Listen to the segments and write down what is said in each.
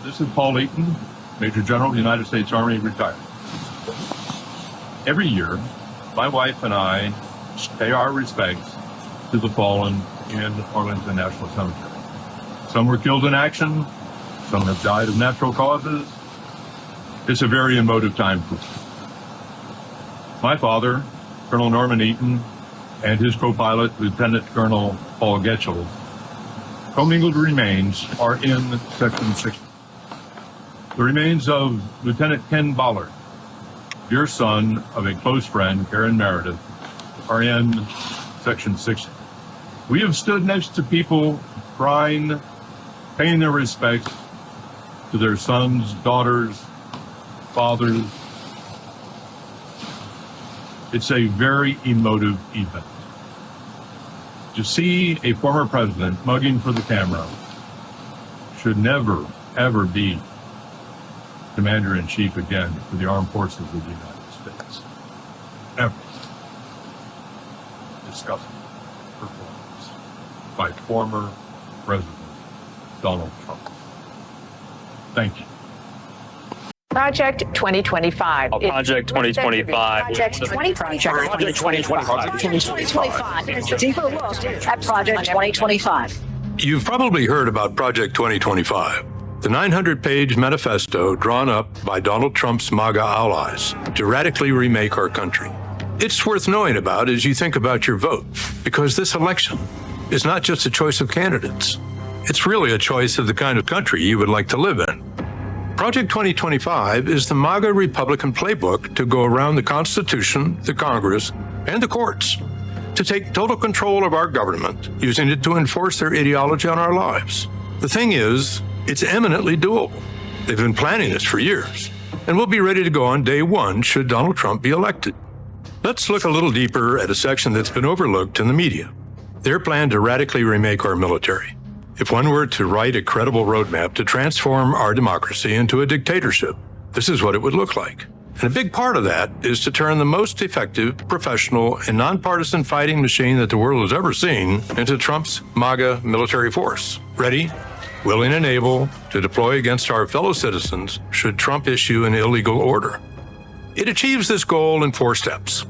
This is Paul Eaton, Major General of the United States Army, retired. Every year, my wife and I pay our respects to the fallen in Arlington National Cemetery. Some were killed in action, some have died of natural causes. It's a very emotive time for us. My father, Colonel Norman Eaton, and his co-pilot, Lieutenant Colonel Paul Getchell, commingled remains are in Section 60. The remains of Lieutenant Ken Ballard, dear son of a close friend, Karen Meredith, are in Section 60. We have stood next to people crying, paying their respects to their sons, daughters, fathers. It's a very emotive event. To see a former president mugging for the camera should never, ever be Commander-in-Chief again for the Armed Forces of the United States. Ever. Disgusting performance by former President Donald Trump. Thank you. Project 2025. Project 2025. Project 2025. Project 2025. Deeper look at Project 2025. You've probably heard about Project 2025, the 900-page manifesto drawn up by Donald Trump's MAGA allies to radically remake our country. It's worth knowing about as you think about your vote, because this election is not just a choice of candidates. It's really a choice of the kind of country you would like to live in. Project 2025 is the MAGA Republican playbook to go around the Constitution, the Congress, and the courts to take total control of our government, using it to enforce their ideology on our lives. The thing is, it's eminently doable. They've been planning this for years, and we'll be ready to go on day one should Donald Trump be elected. Let's look a little deeper at a section that's been overlooked in the media. Their plan to radically remake our military. If one were to write a credible roadmap to transform our democracy into a dictatorship, this is what it would look like. And a big part of that is to turn the most effective, professional, and nonpartisan fighting machine that the world has ever seen into Trump's MAGA military force. Ready, willing, and able to deploy against our fellow citizens should Trump issue an illegal order. It achieves this goal in 4 steps.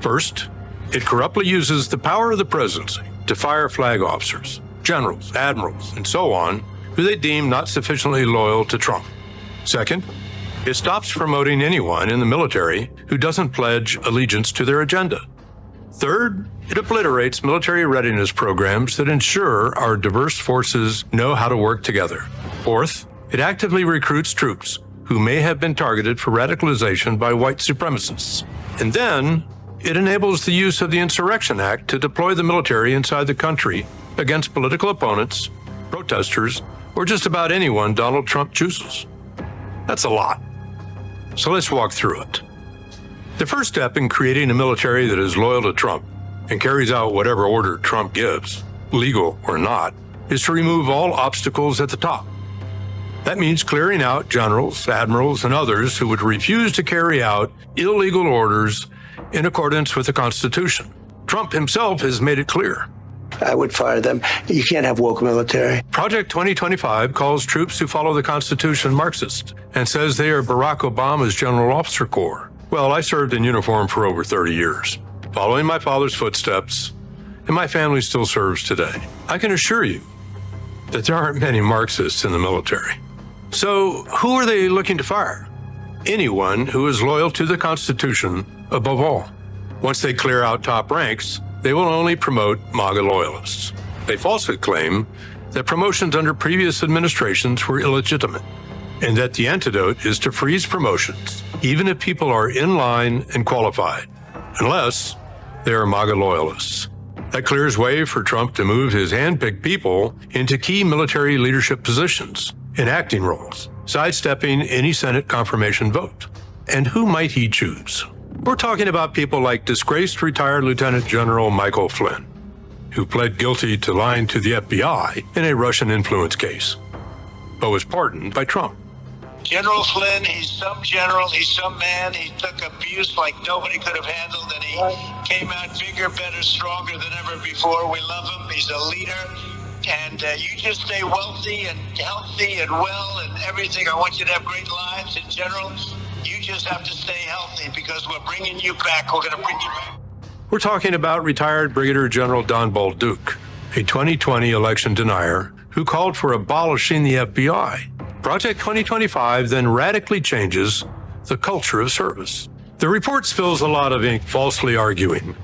First, it corruptly uses the power of the presidency to fire flag officers, generals, admirals, and so on, who they deem not sufficiently loyal to Trump. Second, it stops promoting anyone in the military who doesn't pledge allegiance to their agenda. Third, it obliterates military readiness programs that ensure our diverse forces know how to work together. Fourth, it actively recruits troops who may have been targeted for radicalization by white supremacists. And then, it enables the use of the Insurrection Act to deploy the military inside the country against political opponents, protesters, or just about anyone Donald Trump chooses. That's a lot. So let's walk through it. The first step in creating a military that is loyal to Trump and carries out whatever order Trump gives, legal or not, is to remove all obstacles at the top. That means clearing out generals, admirals, and others who would refuse to carry out illegal orders in accordance with the Constitution. Trump himself has made it clear. I would fire them. You can't have woke military. Project 2025 calls troops who follow the Constitution Marxist and says they are Barack Obama's General Officer Corps. Well, I served in uniform for over 30 years, following my father's footsteps, and my family still serves today. I can assure you that there aren't many Marxists in the military. So who are they looking to fire? Anyone who is loyal to the Constitution above all. Once they clear out top ranks, they will only promote MAGA loyalists. They falsely claim that promotions under previous administrations were illegitimate, and that the antidote is to freeze promotions, even if people are in line and qualified, unless they are MAGA loyalists. That clears way for Trump to move his hand-picked people into key military leadership positions in acting roles, sidestepping any Senate confirmation vote. And who might he choose? We're talking about people like disgraced retired Lieutenant General Michael Flynn, who pled guilty to lying to the FBI in a Russian influence case, but was pardoned by Trump. General Flynn, he's some general, he's some man. He took abuse like nobody could have handled, and he came out bigger, better, stronger than ever before. We love him. He's a leader. and you just stay wealthy and healthy and well and everything. I want you to have great lives in general. You just have to stay healthy because we're bringing you back. We're going to bring you back. We're talking about retired Brigadier General Don Bolduc, a 2020 election denier who called for abolishing the FBI. Project 2025 then radically changes the culture of service. The report spills a lot of ink falsely arguing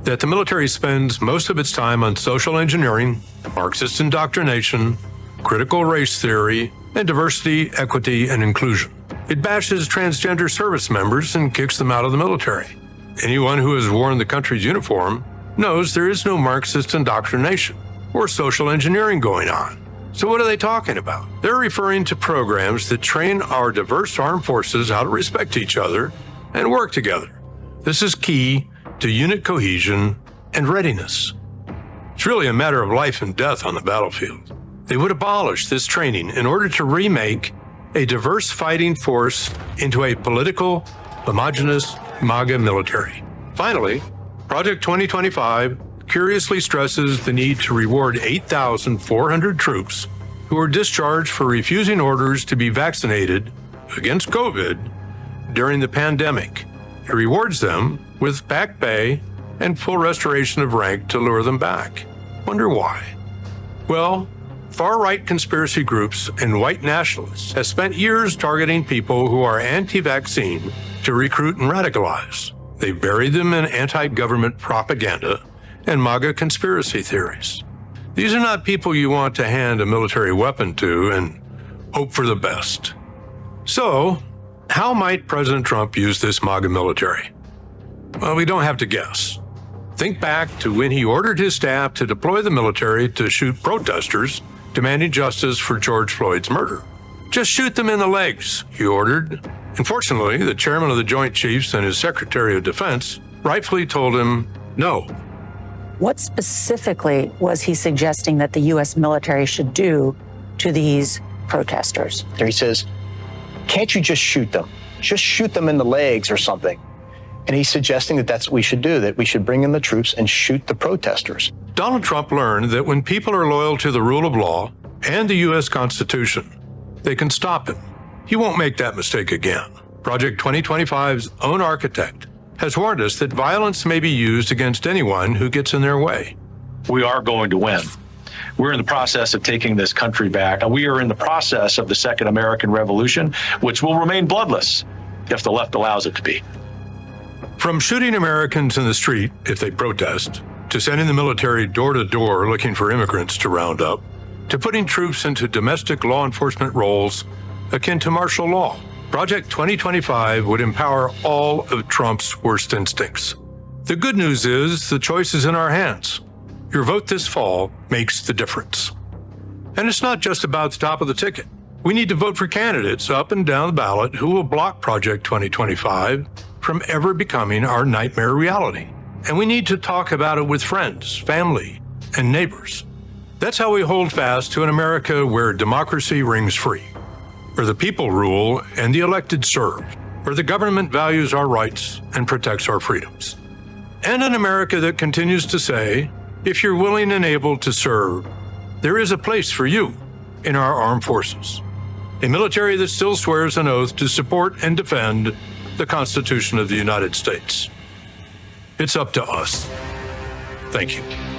that the military spends most of its time on social engineering, Marxist indoctrination, critical race theory, and diversity, equity, and inclusion. It bashes transgender service members and kicks them out of the military. Anyone who has worn the country's uniform knows there is no Marxist indoctrination or social engineering going on. So what are they talking about? They're referring to programs that train our diverse armed forces how to respect each other and work together. This is key to unit cohesion and readiness. It's really a matter of life and death on the battlefield. They would abolish this training in order to remake a diverse fighting force into a political, homogenous MAGA military. Finally, Project 2025 curiously stresses the need to reward 8,400 troops who were discharged for refusing orders to be vaccinated against COVID during the pandemic. It rewards them with back pay and full restoration of rank to lure them back. Wonder why? Well, far-right conspiracy groups and white nationalists have spent years targeting people who are anti-vaccine to recruit and radicalize. They've buried them in anti-government propaganda and MAGA conspiracy theories. These are not people you want to hand a military weapon to and hope for the best. So, how might President Trump use this MAGA military? Well, we don't have to guess. Think back to when he ordered his staff to deploy the military to shoot protesters demanding justice for George Floyd's murder. Just shoot them in the legs, he ordered. Unfortunately, the chairman of the Joint Chiefs and his Secretary of Defense rightfully told him no. What specifically was he suggesting that the U.S. military should do to these protesters? He says, can't you just shoot them? Just shoot them in the legs or something. And he's suggesting that that's what we should do, that we should bring in the troops and shoot the protesters. Donald Trump learned that when people are loyal to the rule of law and the U.S. Constitution, they can stop him. He won't make that mistake again. Project 2025's own architect has warned us that violence may be used against anyone who gets in their way. We are going to win. We're in the process of taking this country back. We are in the process of the Second American Revolution, which will remain bloodless if the left allows it to be. From shooting Americans in the street if they protest, to sending the military door to door looking for immigrants to round up, to putting troops into domestic law enforcement roles akin to martial law, Project 2025 would empower all of Trump's worst instincts. The good news is the choice is in our hands. Your vote this fall makes the difference. And it's not just about the top of the ticket. We need to vote for candidates up and down the ballot who will block Project 2025 from ever becoming our nightmare reality. And we need to talk about it with friends, family, and neighbors. That's how we hold fast to an America where democracy rings free, where the people rule and the elected serve, where the government values our rights and protects our freedoms. And an America that continues to say, if you're willing and able to serve, there is a place for you in our armed forces. A military that still swears an oath to support and defend the Constitution of the United States. It's up to us. Thank you.